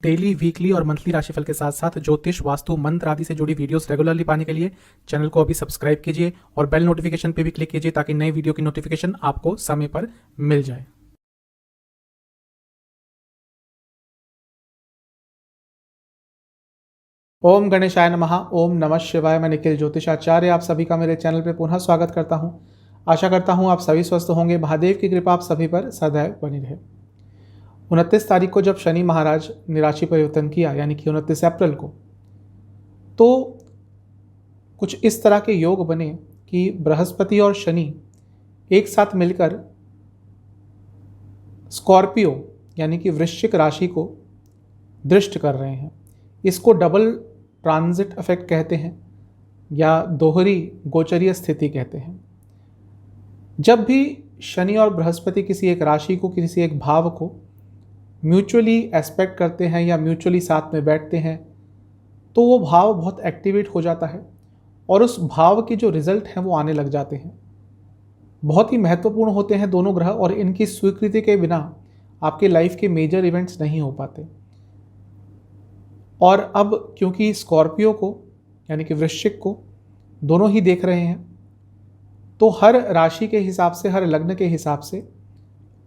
Daily, weekly और monthly राशिफल के साथ साथ ज्योतिष, वास्तु, मंत्र आदि से जुड़ी वीडियोस रेगुलरली पाने के लिए चैनल को अभी सब्सक्राइब कीजिए और बेल नोटिफिकेशन पे भी क्लिक कीजिए ताकि नई वीडियो की नोटिफिकेशन आपको समय पर मिल जाए। ओम गणेशाय नमः। ओम नमः शिवाय। मैं निखिल ज्योतिषाचार्य आप सभी का मेरे चैनल पे पुनः स्वागत करता हूं। आशा करता हूं आप सभी स्वस्थ होंगे। महादेव की कृपा आप सभी पर सदैव बनी रहे। 29 तारीख को जब शनि महाराज ने राशि परिवर्तन किया, यानी कि 29 अप्रैल को, तो कुछ इस तरह के योग बने कि बृहस्पति और शनि एक साथ मिलकर स्कॉर्पियो यानी कि वृश्चिक राशि को दृष्ट कर रहे हैं। इसको डबल ट्रांजिट इफेक्ट कहते हैं या दोहरी गोचरीय स्थिति कहते हैं। जब भी शनि और बृहस्पति किसी एक राशि को, किसी एक भाव को म्यूचुअली एस्पेक्ट करते हैं या म्यूचुअली साथ में बैठते हैं, तो वो भाव बहुत एक्टिवेट हो जाता है और उस भाव के जो रिजल्ट हैं वो आने लग जाते हैं। बहुत ही महत्वपूर्ण होते हैं दोनों ग्रह और इनकी स्वीकृति के बिना आपके लाइफ के मेजर इवेंट्स नहीं हो पाते। और अब क्योंकि स्कॉर्पियो को यानी कि वृश्चिक को दोनों ही देख रहे हैं, तो हर राशि के हिसाब से, हर लग्न के हिसाब से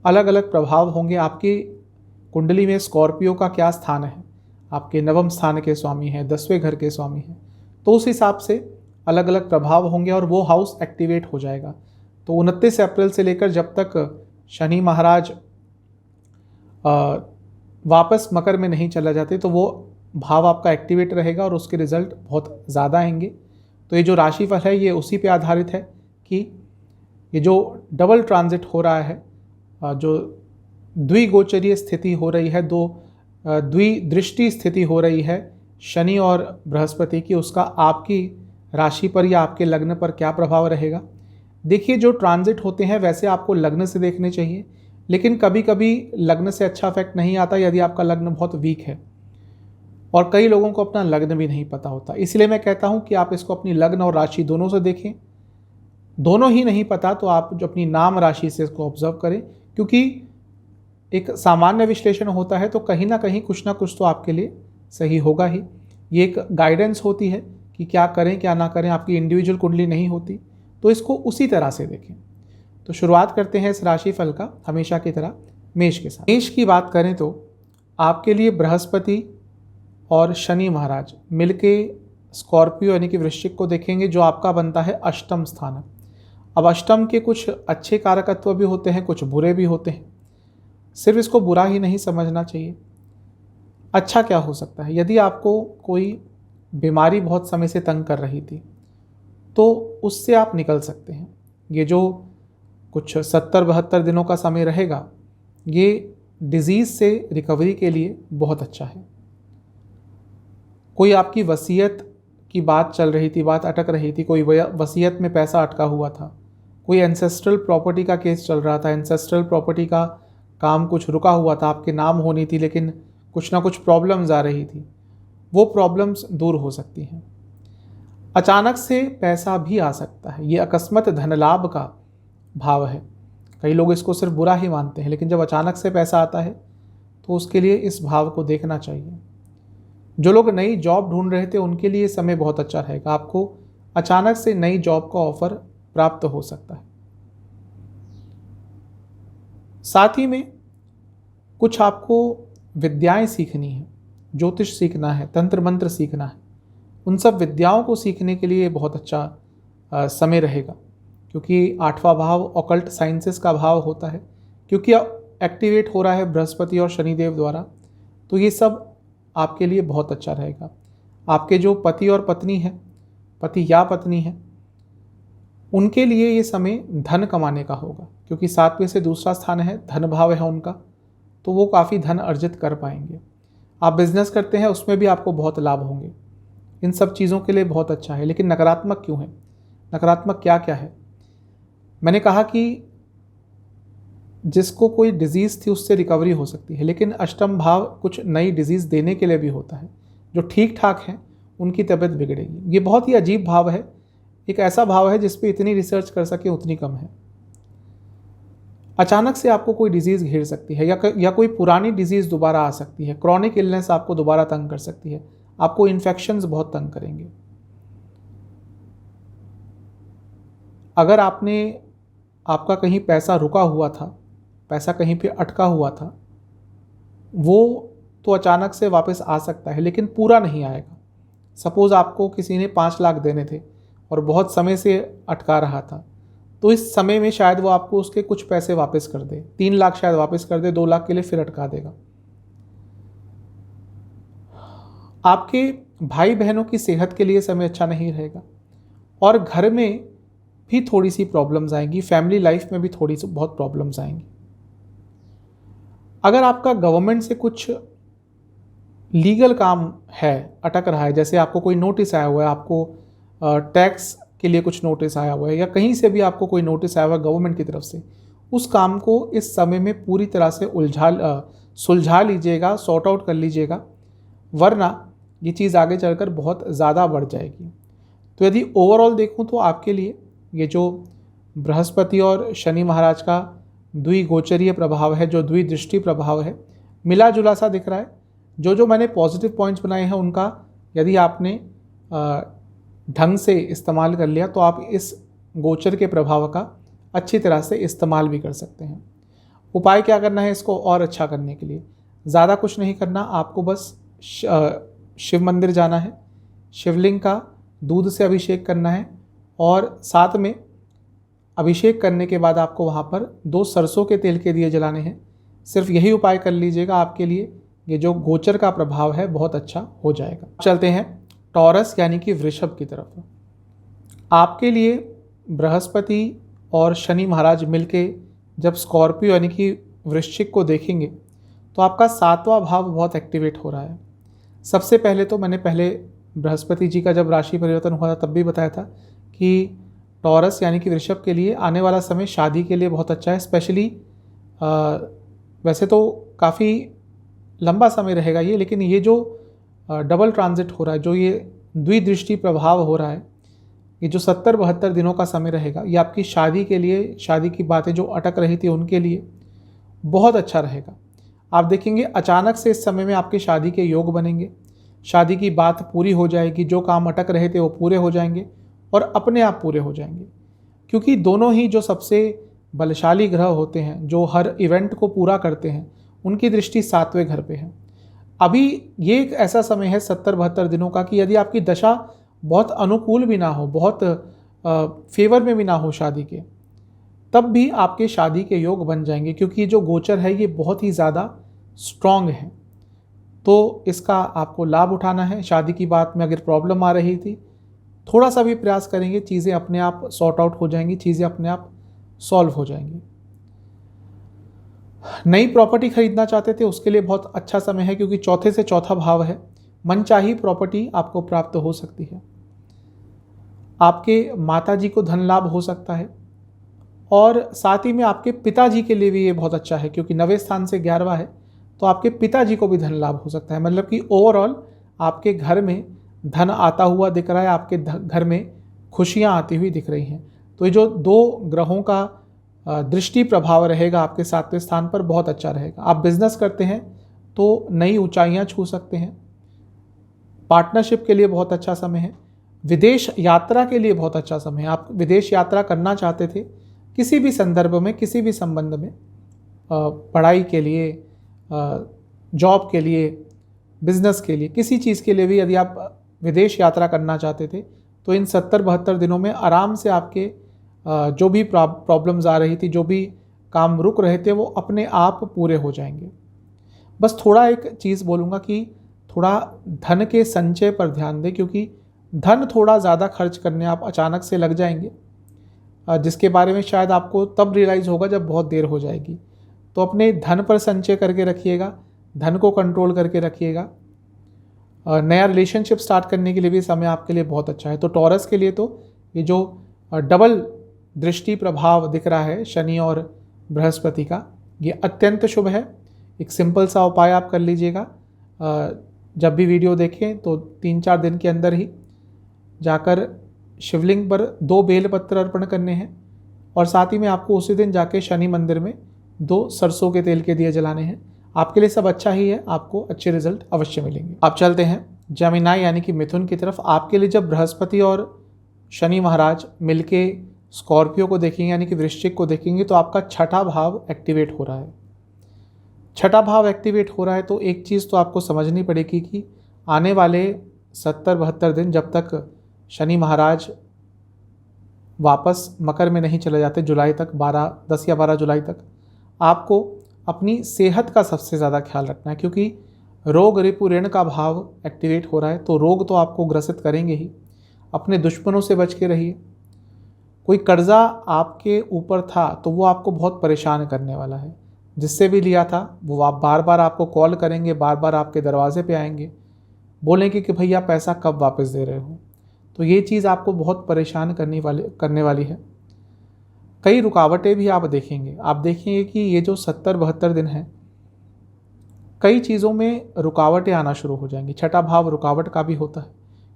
अलग अलग प्रभाव होंगे। आपकी कुंडली में स्कॉर्पियो का क्या स्थान है, आपके नवम स्थान के स्वामी हैं, 10वें घर के स्वामी हैं, तो उस हिसाब से अलग अलग प्रभाव होंगे और वो हाउस एक्टिवेट हो जाएगा। तो 29 अप्रैल से लेकर जब तक शनि महाराज वापस मकर में नहीं चला जाते, तो वो भाव आपका एक्टिवेट रहेगा और उसके रिजल्ट बहुत ज़्यादा आएंगे। तो ये जो राशिफल है ये उसी पे आधारित है कि ये जो डबल ट्रांजिट हो रहा है, जो द्विगोचरीय स्थिति हो रही है, द्विदृष्टि स्थिति हो रही है शनि और बृहस्पति की, उसका आपकी राशि पर या आपके लग्न पर क्या प्रभाव रहेगा। देखिए, जो ट्रांजिट होते हैं वैसे आपको लग्न से देखने चाहिए, लेकिन कभी कभी लग्न से अच्छा इफेक्ट नहीं आता यदि आपका लग्न बहुत वीक है, और कई लोगों को अपना लग्न भी नहीं पता होता। इसलिए मैं कहता हूं कि आप इसको अपनी लग्न और राशि दोनों से देखें। दोनों ही नहीं पता तो आप जो अपनी नाम राशि से इसको ऑब्जर्व करें, क्योंकि एक सामान्य विश्लेषण होता है तो कहीं ना कहीं कुछ ना कुछ तो आपके लिए सही होगा ही। ये एक गाइडेंस होती है कि क्या करें क्या ना करें, आपकी इंडिविजुअल कुंडली नहीं होती, तो इसको उसी तरह से देखें। तो शुरुआत करते हैं इस राशिफल का हमेशा की तरह मेष के साथ। मेष की बात करें तो आपके लिए बृहस्पति और शनि महाराज मिलके स्कॉर्पियो यानी कि वृश्चिक को देखेंगे, जो आपका बनता है अष्टम स्थान। अब अष्टम के कुछ अच्छे कारकत्व भी होते हैं, कुछ बुरे भी होते हैं। सिर्फ इसको बुरा ही नहीं समझना चाहिए। अच्छा क्या हो सकता है? यदि आपको कोई बीमारी बहुत समय से तंग कर रही थी तो उससे आप निकल सकते हैं। ये जो कुछ 70-72 दिनों का समय रहेगा, ये डिजीज़ से रिकवरी के लिए बहुत अच्छा है। कोई आपकी वसीयत की बात चल रही थी, बात अटक रही थी, कोई वसीयत में पैसा अटका हुआ था, कोई एंसेस्ट्रल प्रॉपर्टी का केस चल रहा था, एंसेस्ट्रल प्रॉपर्टी का काम कुछ रुका हुआ था, आपके नाम होनी थी लेकिन कुछ ना कुछ प्रॉब्लम्स आ रही थी, वो प्रॉब्लम्स दूर हो सकती हैं। अचानक से पैसा भी आ सकता है, ये अकस्मात धन लाभ का भाव है। कई लोग इसको सिर्फ बुरा ही मानते हैं, लेकिन जब अचानक से पैसा आता है तो उसके लिए इस भाव को देखना चाहिए। जो लोग नई जॉब ढूंढ रहे थे उनके लिए समय बहुत अच्छा रहेगा। आपको अचानक से नई जॉब का ऑफर प्राप्त हो सकता है। साथ ही में कुछ आपको विद्याएं सीखनी है, ज्योतिष सीखना है, तंत्र मंत्र सीखना है। उन सब विद्याओं को सीखने के लिए बहुत अच्छा समय रहेगा, क्योंकि 8वां भाव ऑकल्ट साइंसेस का भाव होता है। क्योंकि एक्टिवेट हो रहा है बृहस्पति और शनिदेव द्वारा, तो ये सब आपके लिए बहुत अच्छा रहेगा। आपके जो पति और पत्नी हैं, पति या पत्नी है, उनके लिए ये समय धन कमाने का होगा, क्योंकि 7वें से दूसरा स्थान है, धन भाव है उनका, तो वो काफ़ी धन अर्जित कर पाएंगे। आप बिजनेस करते हैं उसमें भी आपको बहुत लाभ होंगे। इन सब चीज़ों के लिए बहुत अच्छा है। लेकिन नकारात्मक क्यों है? नकारात्मक क्या क्या है? मैंने कहा कि जिसको कोई डिजीज़ थी उससे रिकवरी हो सकती है, लेकिन अष्टम भाव कुछ नई डिजीज़ देने के लिए भी होता है। जो ठीक ठाक हैं उनकी तबीयत बिगड़ेगी। ये बहुत ही अजीब भाव है, एक ऐसा भाव है जिस पे इतनी रिसर्च कर सके उतनी कम है। अचानक से आपको कोई डिजीज़ घेर सकती है या कोई पुरानी डिजीज़ दोबारा आ सकती है। क्रॉनिक इलनेस आपको दोबारा तंग कर सकती है, आपको इन्फेक्शंस बहुत तंग करेंगे। अगर आपका कहीं पैसा रुका हुआ था, पैसा कहीं पे अटका हुआ था, वो तो अचानक से वापस आ सकता है लेकिन पूरा नहीं आएगा। सपोज़ आपको किसी ने 5 लाख देने थे और बहुत समय से अटका रहा था, तो इस समय में शायद वो आपको उसके कुछ पैसे वापस कर दे, 3 लाख शायद वापस कर दे, 2 लाख के लिए फिर अटका देगा। आपके भाई बहनों की सेहत के लिए समय अच्छा नहीं रहेगा और घर में भी थोड़ी सी प्रॉब्लम्स आएंगी, फैमिली लाइफ में भी थोड़ी सी बहुत प्रॉब्लम्स आएंगी। अगर आपका गवर्नमेंट से कुछ लीगल काम है, अटक रहा है, जैसे आपको कोई नोटिस आया हुआ है, आपको टैक्स के लिए कुछ नोटिस आया हुआ है या कहीं से भी आपको कोई नोटिस आया हुआ है गवर्नमेंट की तरफ से, उस काम को इस समय में पूरी तरह से सुलझा लीजिएगा, सॉर्ट आउट कर लीजिएगा, वरना ये चीज़ आगे चलकर बहुत ज़्यादा बढ़ जाएगी। तो यदि ओवरऑल देखूं तो आपके लिए ये जो बृहस्पति और शनि महाराज का द्विगोचरीय प्रभाव है, जो द्विदृष्टि प्रभाव है, मिला जुला सा दिख रहा है। जो मैंने पॉजिटिव पॉइंट्स बनाए हैं उनका यदि आपने ढंग से इस्तेमाल कर लिया तो आप इस गोचर के प्रभाव का अच्छी तरह से इस्तेमाल भी कर सकते हैं। उपाय क्या करना है इसको और अच्छा करने के लिए? ज़्यादा कुछ नहीं करना, आपको बस शिव मंदिर जाना है, शिवलिंग का दूध से अभिषेक करना है और साथ में अभिषेक करने के बाद आपको वहाँ पर 2 सरसों के तेल के दिए जलाने हैं। सिर्फ यही उपाय कर लीजिएगा, आपके लिए ये जो गोचर का प्रभाव है बहुत अच्छा हो जाएगा। चलते हैं टॉरस यानी कि वृषभ की तरफ। आपके लिए बृहस्पति और शनि महाराज मिलके जब स्कॉर्पियो यानी कि वृश्चिक को देखेंगे तो आपका 7वां भाव बहुत एक्टिवेट हो रहा है। सबसे पहले तो मैंने बृहस्पति जी का जब राशि परिवर्तन हुआ था तब भी बताया था कि टॉरस यानी कि वृषभ के लिए आने वाला समय शादी के लिए बहुत अच्छा है। स्पेशली वैसे तो काफ़ी लंबा समय रहेगा ये, लेकिन ये जो डबल ट्रांजिट हो रहा है, जो ये द्विदृष्टि प्रभाव हो रहा है, ये जो 70-72 दिनों का समय रहेगा, ये आपकी शादी के लिए, शादी की बातें जो अटक रही थी उनके लिए बहुत अच्छा रहेगा। आप देखेंगे अचानक से इस समय में आपके शादी के योग बनेंगे, शादी की बात पूरी हो जाएगी, जो काम अटक रहे थे वो पूरे हो जाएंगे और अपने आप पूरे हो जाएंगे, क्योंकि दोनों ही जो सबसे बलशाली ग्रह होते हैं, जो हर इवेंट को पूरा करते हैं, उनकी दृष्टि 7वें घर पे है। अभी ये एक ऐसा समय है 70-72 दिनों का कि यदि आपकी दशा बहुत अनुकूल भी ना हो, बहुत फेवर में भी ना हो शादी के, तब भी आपके शादी के योग बन जाएंगे, क्योंकि जो गोचर है ये बहुत ही ज़्यादा स्ट्रॉन्ग है। तो इसका आपको लाभ उठाना है। शादी की बात में अगर प्रॉब्लम आ रही थी, थोड़ा सा भी प्रयास करेंगे, चीज़ें अपने आप सॉर्ट आउट हो जाएंगी, चीज़ें अपने आप सॉल्व हो जाएंगी। नई प्रॉपर्टी खरीदना चाहते थे उसके लिए बहुत अच्छा समय है, क्योंकि चौथे से चौथा भाव है, मनचाही प्रॉपर्टी आपको प्राप्त हो सकती है। आपके माताजी को धन लाभ हो सकता है और साथ ही में आपके पिताजी के लिए भी ये बहुत अच्छा है, क्योंकि 9वें स्थान से 11वां है, तो आपके पिताजी को भी धन लाभ हो सकता है। मतलब कि ओवरऑल आपके घर में धन आता हुआ दिख रहा है, आपके घर में खुशियाँ आती हुई दिख रही हैं। तो ये जो 2 ग्रहों का दृष्टि प्रभाव रहेगा आपके 7वें स्थान पर, बहुत अच्छा रहेगा। आप बिजनेस करते हैं तो नई ऊंचाइयां छू सकते हैं। पार्टनरशिप के लिए बहुत अच्छा समय है। विदेश यात्रा के लिए बहुत अच्छा समय है। आप विदेश यात्रा करना चाहते थे, किसी भी संदर्भ में, किसी भी संबंध में, पढ़ाई के लिए, जॉब के लिए, बिजनेस के लिए, किसी चीज़ के लिए भी यदि आप विदेश यात्रा करना चाहते थे तो इन 70-72 दिनों में आराम से आपके जो भी प्रॉब्लम्स आ रही थी, जो भी काम रुक रहे थे, वो अपने आप पूरे हो जाएंगे। बस थोड़ा एक चीज़ बोलूँगा कि थोड़ा धन के संचय पर ध्यान दें, क्योंकि धन थोड़ा ज़्यादा खर्च करने आप अचानक से लग जाएंगे, जिसके बारे में शायद आपको तब रियलाइज़ होगा जब बहुत देर हो जाएगी। तो अपने धन पर संचय करके रखिएगा, धन को कंट्रोल करके रखिएगा। नया रिलेशनशिप स्टार्ट करने के लिए भी समय आपके लिए बहुत अच्छा है। तो टॉरस के लिए तो ये जो डबल दृष्टि प्रभाव दिख रहा है शनि और बृहस्पति का, ये अत्यंत शुभ है। एक सिंपल सा उपाय आप कर लीजिएगा। जब भी वीडियो देखें तो 3-4 दिन के अंदर ही जाकर शिवलिंग पर 2 बेलपत्र अर्पण करने हैं और साथ ही में आपको उसी दिन जाके शनि मंदिर में 2 सरसों के तेल के दिए जलाने हैं। आपके लिए सब अच्छा ही है, आपको अच्छे रिजल्ट अवश्य मिलेंगे। आप चलते हैं जमिनाई यानी कि मिथुन की तरफ। आपके लिए जब बृहस्पति और शनि महाराज मिलके स्कॉर्पियो को देखेंगे यानी कि वृश्चिक को देखेंगे तो आपका छठा भाव एक्टिवेट हो रहा है। छठा भाव एक्टिवेट हो रहा है तो एक चीज़ तो आपको समझनी पड़ेगी कि आने वाले 70-72 दिन जब तक शनि महाराज वापस मकर में नहीं चले जाते, जुलाई तक 10 या 12 जुलाई तक, आपको अपनी सेहत का सबसे ज़्यादा ख्याल रखना है, क्योंकि रोग रिपु ऋण का भाव एक्टिवेट हो रहा है तो रोग तो आपको ग्रसित करेंगे ही। अपने दुश्मनों से बच के रहिए। कोई कर्जा आपके ऊपर था तो वो आपको बहुत परेशान करने वाला है। जिससे भी लिया था वो आप बार बार आपको कॉल करेंगे, बार बार आपके दरवाजे पे आएंगे, बोलेंगे कि भैया पैसा कब वापस दे रहे हो। तो ये चीज़ आपको बहुत परेशान करने वाली है। कई रुकावटें भी आप देखेंगे कि ये जो 70-72 दिन हैं, कई चीज़ों में रुकावटें आना शुरू हो जाएंगी। छठा भाव रुकावट का भी होता है,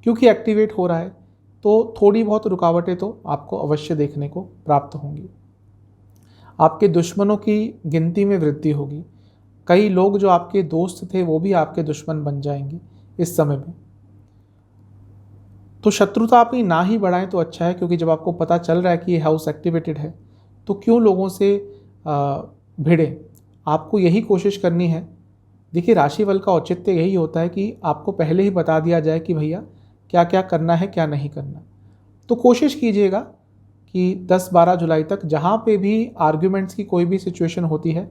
क्योंकि एक्टिवेट हो रहा है तो थोड़ी बहुत रुकावटें तो आपको अवश्य देखने को प्राप्त होंगी। आपके दुश्मनों की गिनती में वृद्धि होगी। कई लोग जो आपके दोस्त थे वो भी आपके दुश्मन बन जाएंगे इस समय में। तो शत्रुता अपनी ना ही बढ़ाएं तो अच्छा है, क्योंकि जब आपको पता चल रहा है कि ये हाउस एक्टिवेटेड है तो क्यों लोगों से भिड़ें। आपको यही कोशिश करनी है। देखिए, राशिफल का औचित्य यही होता है कि आपको पहले ही बता दिया जाए कि भैया क्या क्या करना है, क्या नहीं करना। तो कोशिश कीजिएगा कि 10-12 जुलाई तक जहाँ पे भी आर्ग्यूमेंट्स की कोई भी सिचुएशन होती है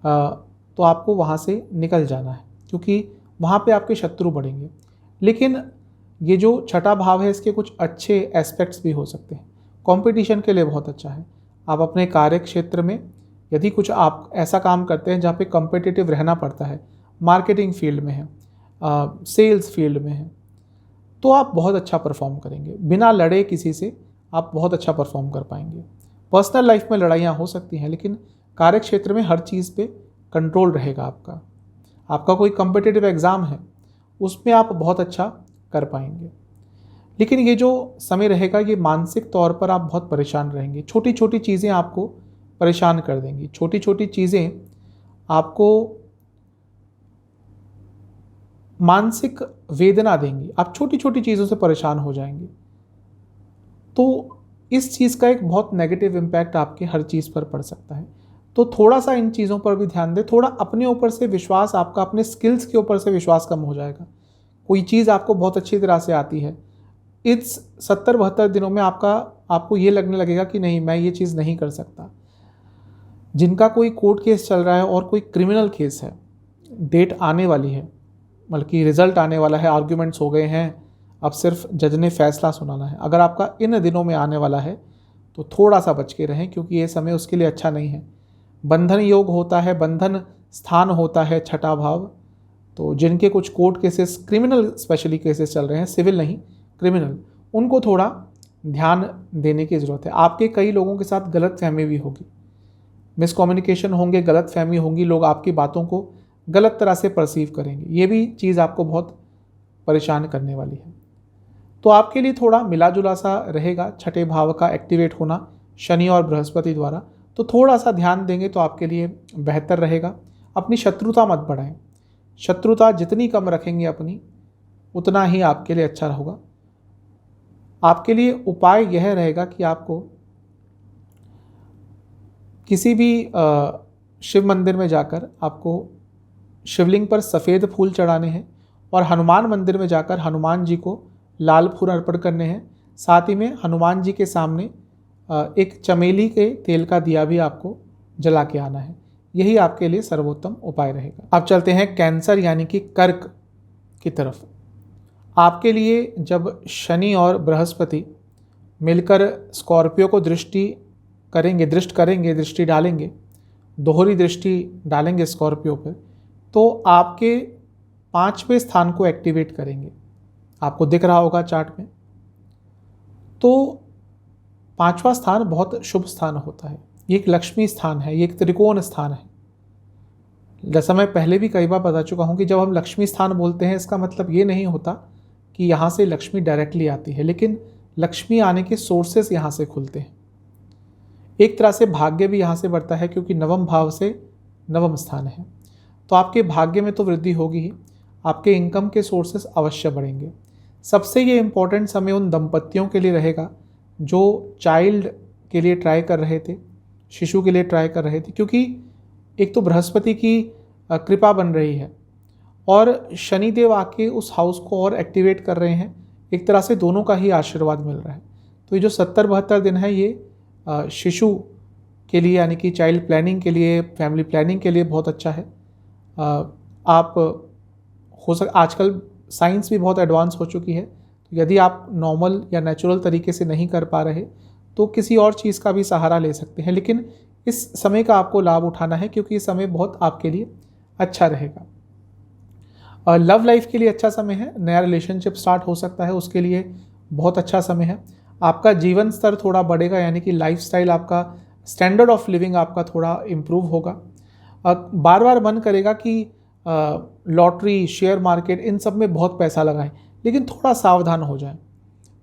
तो आपको वहाँ से निकल जाना है, क्योंकि वहाँ पे आपके शत्रु बढ़ेंगे। लेकिन ये जो छठा भाव है इसके कुछ अच्छे एस्पेक्ट्स भी हो सकते हैं। कंपटीशन के लिए बहुत अच्छा है। आप अपने कार्य क्षेत्र में यदि कुछ आप ऐसा काम करते हैं जहाँ पे कॉम्पिटिटिव रहना पड़ता है, मार्केटिंग फील्ड में है, सेल्स फील्ड में है, तो आप बहुत अच्छा परफॉर्म करेंगे। बिना लड़े किसी से आप बहुत अच्छा परफॉर्म कर पाएंगे। पर्सनल लाइफ में लड़ाइयाँ हो सकती हैं, लेकिन कार्य क्षेत्र में हर चीज़ पे कंट्रोल रहेगा आपका। आपका कोई कॉम्पिटिटिव एग्ज़ाम है उसमें आप बहुत अच्छा कर पाएंगे। लेकिन ये जो समय रहेगा ये मानसिक तौर पर आप बहुत परेशान रहेंगे। छोटी छोटी चीज़ें आपको परेशान कर देंगी, छोटी छोटी चीज़ें आपको मानसिक वेदना देंगी। आप छोटी छोटी चीज़ों से परेशान हो जाएंगे। तो इस चीज़ का एक बहुत नेगेटिव इम्पैक्ट आपके हर चीज़ पर पड़ सकता है। तो थोड़ा सा इन चीज़ों पर भी ध्यान दें। थोड़ा अपने ऊपर से विश्वास, आपका अपने स्किल्स के ऊपर से विश्वास कम हो जाएगा। कोई चीज़ आपको बहुत अच्छी तरह से आती है, इस 70-72 दिनों में आपको ये लगने लगेगा कि नहीं, मैं ये चीज़ नहीं कर सकता। जिनका कोई कोर्ट केस चल रहा है और कोई क्रिमिनल केस है, डेट आने वाली है, बल्कि रिजल्ट आने वाला है, आर्ग्यूमेंट्स हो गए हैं, अब सिर्फ जज ने फैसला सुनाना है। अगर आपका इन दिनों में आने वाला है तो थोड़ा सा बच के रहें, क्योंकि ये समय उसके लिए अच्छा नहीं है। बंधन योग होता है, बंधन स्थान होता है छठा भाव। तो जिनके कुछ court cases, criminal specially cases चल रहे हैं, सिविल नहीं क्रिमिनल, उनको थोड़ा ध्यान देने की ज़रूरत है। आपके कई लोगों के साथ गलतफहमी भी होगी, मिसकम्युनिकेशन होंगे, गलतफहमी होंगी, लोग आपकी बातों को गलत तरह से परसीव करेंगे। ये भी चीज़ आपको बहुत परेशान करने वाली है। तो आपके लिए थोड़ा मिला जुला सा रहेगा छठे भाव का एक्टिवेट होना शनि और बृहस्पति द्वारा। तो थोड़ा सा ध्यान देंगे तो आपके लिए बेहतर रहेगा। अपनी शत्रुता मत बढ़ाएं। शत्रुता जितनी कम रखेंगे अपनी, उतना ही आपके लिए अच्छा होगा। आपके लिए उपाय यह रहेगा कि आपको किसी भी शिव मंदिर में जाकर आपको शिवलिंग पर सफ़ेद फूल चढ़ाने हैं और हनुमान मंदिर में जाकर हनुमान जी को लाल फूल अर्पण करने हैं। साथ ही में हनुमान जी के सामने एक चमेली के तेल का दिया भी आपको जला के आना है। यही आपके लिए सर्वोत्तम उपाय रहेगा। अब चलते हैं कैंसर यानी कि कर्क की तरफ। आपके लिए जब शनि और बृहस्पति मिलकर स्कॉर्पियो को दृष्टि डालेंगे, दोहरी दृष्टि डालेंगे स्कॉर्पियो पर, तो आपके 5वें स्थान को एक्टिवेट करेंगे। आपको दिख रहा होगा चार्ट में। तो 5वां स्थान बहुत शुभ स्थान होता है। ये एक लक्ष्मी स्थान है, ये एक त्रिकोण स्थान है। जैसा मैं पहले भी कई बार बता चुका हूँ कि जब हम लक्ष्मी स्थान बोलते हैं इसका मतलब ये नहीं होता कि यहाँ से लक्ष्मी डायरेक्टली आती है, लेकिन लक्ष्मी आने के सोर्सेस यहाँ से खुलते हैं। एक तरह से भाग्य भी यहाँ से बढ़ता है क्योंकि नवम भाव से नवम स्थान है, तो आपके भाग्य में तो वृद्धि होगी ही, आपके इनकम के सोर्सेस अवश्य बढ़ेंगे। सबसे ये इम्पोर्टेंट समय उन दंपतियों के लिए रहेगा जो चाइल्ड के लिए ट्राई कर रहे थे, शिशु के लिए ट्राई कर रहे थे, क्योंकि एक तो बृहस्पति की कृपा बन रही है और शनिदेव आके उस हाउस को और एक्टिवेट कर रहे हैं। एक तरह से दोनों का ही आशीर्वाद मिल रहा है। तो ये जो 70-72 दिन है ये शिशु के लिए यानी कि चाइल्ड प्लानिंग के लिए, फैमिली प्लानिंग के लिए बहुत अच्छा है। आप आजकल साइंस भी बहुत एडवांस हो चुकी है, तो यदि आप नॉर्मल या नेचुरल तरीके से नहीं कर पा रहे तो किसी और चीज़ का भी सहारा ले सकते हैं, लेकिन इस समय का आपको लाभ उठाना है क्योंकि ये समय बहुत आपके लिए अच्छा रहेगा। लव लाइफ के लिए अच्छा समय है, नया रिलेशनशिप स्टार्ट हो सकता है, उसके लिए बहुत अच्छा समय है। आपका जीवन स्तर थोड़ा बढ़ेगा यानी कि लाइफस्टाइल आपका, स्टैंडर्ड ऑफ लिविंग आपका थोड़ा इम्प्रूव होगा। बार बार मन करेगा कि लॉटरी, शेयर मार्केट, इन सब में बहुत पैसा लगाएं, लेकिन थोड़ा सावधान हो जाएं।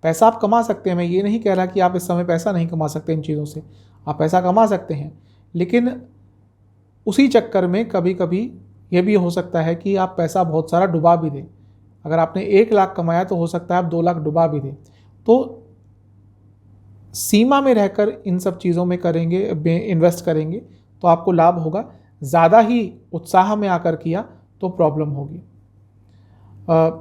पैसा आप कमा सकते हैं, मैं ये नहीं कह रहा कि आप इस समय पैसा नहीं कमा सकते इन चीज़ों से, आप पैसा कमा सकते हैं, लेकिन उसी चक्कर में कभी कभी ये भी हो सकता है कि आप पैसा बहुत सारा डुबा भी दें। अगर आपने 1 लाख कमाया तो हो सकता है आप 2 लाख डुबा भी दें। तो सीमा में रहकर इन सब चीज़ों में करेंगे, इन्वेस्ट करेंगे तो आपको लाभ होगा। ज़्यादा ही उत्साह में आकर किया तो प्रॉब्लम होगी।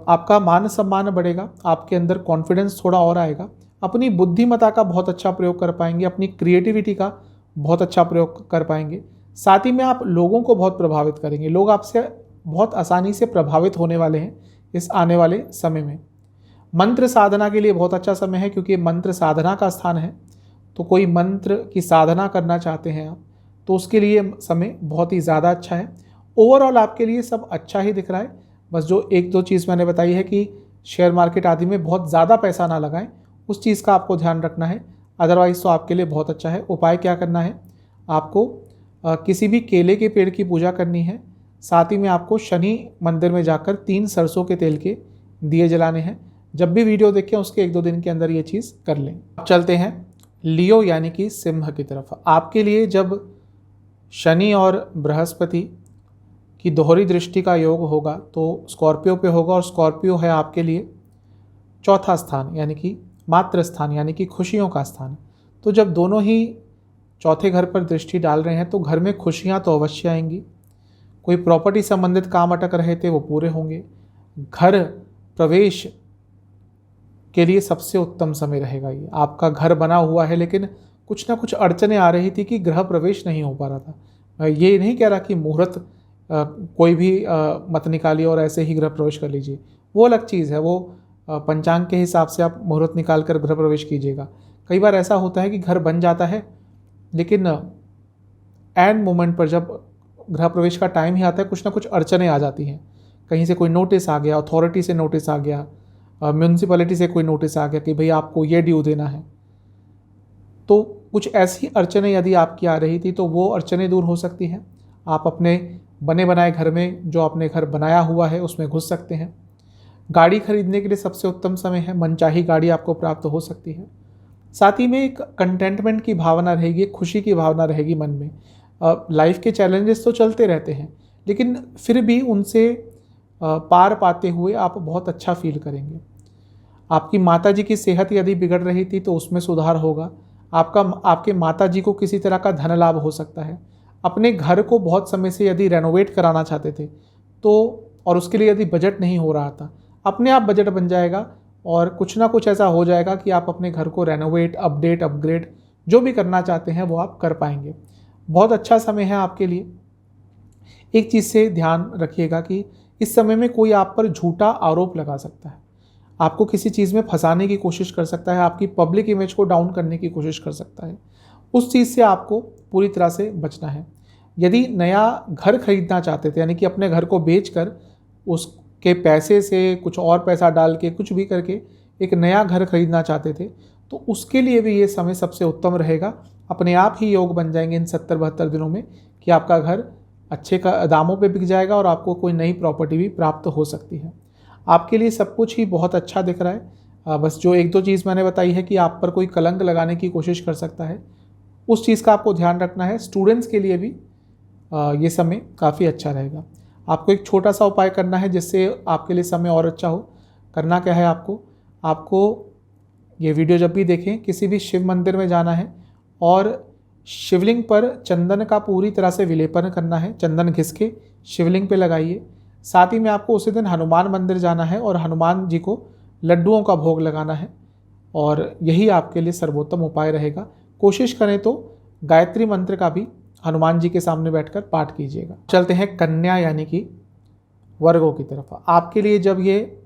आपका मान सम्मान बढ़ेगा, आपके अंदर कॉन्फिडेंस थोड़ा और आएगा, अपनी बुद्धिमत्ता का बहुत अच्छा प्रयोग कर पाएंगे, अपनी क्रिएटिविटी का बहुत अच्छा प्रयोग कर पाएंगे। साथ ही में आप लोगों को बहुत प्रभावित करेंगे, लोग आपसे बहुत आसानी से प्रभावित होने वाले हैं इस आने वाले समय में। मंत्र साधना के लिए बहुत अच्छा समय है क्योंकि मंत्र साधना का स्थान है, तो कोई मंत्र की साधना करना चाहते हैं आप तो उसके लिए समय बहुत ही ज़्यादा अच्छा है। ओवरऑल आपके लिए सब अच्छा ही दिख रहा है। बस जो 1-2 चीज़ मैंने बताई है कि शेयर मार्केट आदि में बहुत ज़्यादा पैसा ना लगाएं, उस चीज़ का आपको ध्यान रखना है। अदरवाइज़ तो आपके लिए बहुत अच्छा है। उपाय क्या करना है, आपको किसी भी केले के पेड़ की पूजा करनी है। साथ ही में आपको शनि मंदिर में जाकर 3 सरसों के तेल के दिए जलाने हैं। जब भी वीडियो देखें उसके 1-2 दिन के अंदर ये चीज़ कर लें। अब चलते हैं लियो यानी कि सिंह की तरफ। आपके लिए जब शनि और बृहस्पति की दोहरी दृष्टि का योग होगा तो स्कॉर्पियो पे होगा, और स्कॉर्पियो है आपके लिए चौथा स्थान यानी कि मातृ स्थान यानी कि खुशियों का स्थान। तो जब दोनों ही चौथे घर पर दृष्टि डाल रहे हैं तो घर में खुशियां तो अवश्य आएंगी। कोई प्रॉपर्टी संबंधित काम अटक रहे थे वो पूरे होंगे। घर प्रवेश के लिए सबसे उत्तम समय रहेगा ये। आपका घर बना हुआ है लेकिन कुछ ना कुछ अड़चनें आ रही थी कि गृह प्रवेश नहीं हो पा रहा था। मैं ये नहीं कह रहा कि मुहूर्त कोई भी मत निकालिए और ऐसे ही गृह प्रवेश कर लीजिए, वो अलग चीज़ है। वो पंचांग के हिसाब से आप मुहूर्त निकाल कर गृह प्रवेश कीजिएगा। कई बार ऐसा होता है कि घर बन जाता है लेकिन एंड मोमेंट पर जब गृह प्रवेश का टाइम ही आता है कुछ ना कुछ अड़चनें आ जाती हैं। कहीं से कोई नोटिस आ गया, अथॉरिटी से नोटिस आ गया, म्यूनसिपैलिटी से कोई नोटिस आ गया कि भाई आपको ये ड्यू देना है। तो कुछ ऐसी अड़चनें यदि आपकी आ रही थी तो वो अड़चनें दूर हो सकती हैं। आप अपने बने बनाए घर में, जो आपने घर बनाया हुआ है, उसमें घुस सकते हैं। गाड़ी खरीदने के लिए सबसे उत्तम समय है, मनचाही गाड़ी आपको प्राप्त हो सकती है। साथ ही में एक कंटेंटमेंट की भावना रहेगी, खुशी की भावना रहेगी मन में। लाइफ के चैलेंजेस तो चलते रहते हैं लेकिन फिर भी उनसे पार पाते हुए आप बहुत अच्छा फील करेंगे। आपकी माताजी की सेहत यदि बिगड़ रही थी तो उसमें सुधार होगा। आपके माताजी को किसी तरह का धन लाभ हो सकता है। अपने घर को बहुत समय से यदि रेनोवेट कराना चाहते थे तो, और उसके लिए यदि बजट नहीं हो रहा था, अपने आप बजट बन जाएगा और कुछ ना कुछ ऐसा हो जाएगा कि आप अपने घर को रेनोवेट, अपडेट, अपग्रेड जो भी करना चाहते हैं वो आप कर पाएंगे। बहुत अच्छा समय है आपके लिए। एक चीज़ से ध्यान रखिएगा कि इस समय में कोई आप पर झूठा आरोप लगा सकता है, आपको किसी चीज़ में फंसाने की कोशिश कर सकता है, आपकी पब्लिक इमेज को डाउन करने की कोशिश कर सकता है। उस चीज़ से आपको पूरी तरह से बचना है। यदि नया घर खरीदना चाहते थे यानी कि अपने घर को बेचकर उसके पैसे से कुछ और पैसा डाल के कुछ भी करके एक नया घर खरीदना चाहते थे तो उसके लिए भी ये समय सबसे उत्तम रहेगा। अपने आप ही योग बन जाएंगे इन 70-72 दिनों में कि आपका घर अच्छे का दामों पे बिक जाएगा और आपको कोई नई प्रॉपर्टी भी प्राप्त हो सकती है। आपके लिए सब कुछ ही बहुत अच्छा दिख रहा है। बस जो 1-2 चीज़ मैंने बताई है कि आप पर कोई कलंक लगाने की कोशिश कर सकता है, उस चीज़ का आपको ध्यान रखना है। स्टूडेंट्स के लिए भी ये समय काफ़ी अच्छा रहेगा। आपको एक छोटा सा उपाय करना है जिससे आपके लिए समय और अच्छा हो। करना क्या है आपको ये वीडियो जब भी देखें किसी भी शिव मंदिर में जाना है और शिवलिंग पर चंदन का पूरी तरह से विलेपन करना है। चंदन घिस के शिवलिंग पे लगाइए। साथ ही में आपको उसी दिन हनुमान मंदिर जाना है और हनुमान जी को लड्डुओं का भोग लगाना है और यही आपके लिए सर्वोत्तम उपाय रहेगा। कोशिश करें तो गायत्री मंत्र का भी हनुमान जी के सामने बैठकर पाठ कीजिएगा। चलते हैं कन्या यानी कि वर्गों की तरफ। आपके लिए जब ये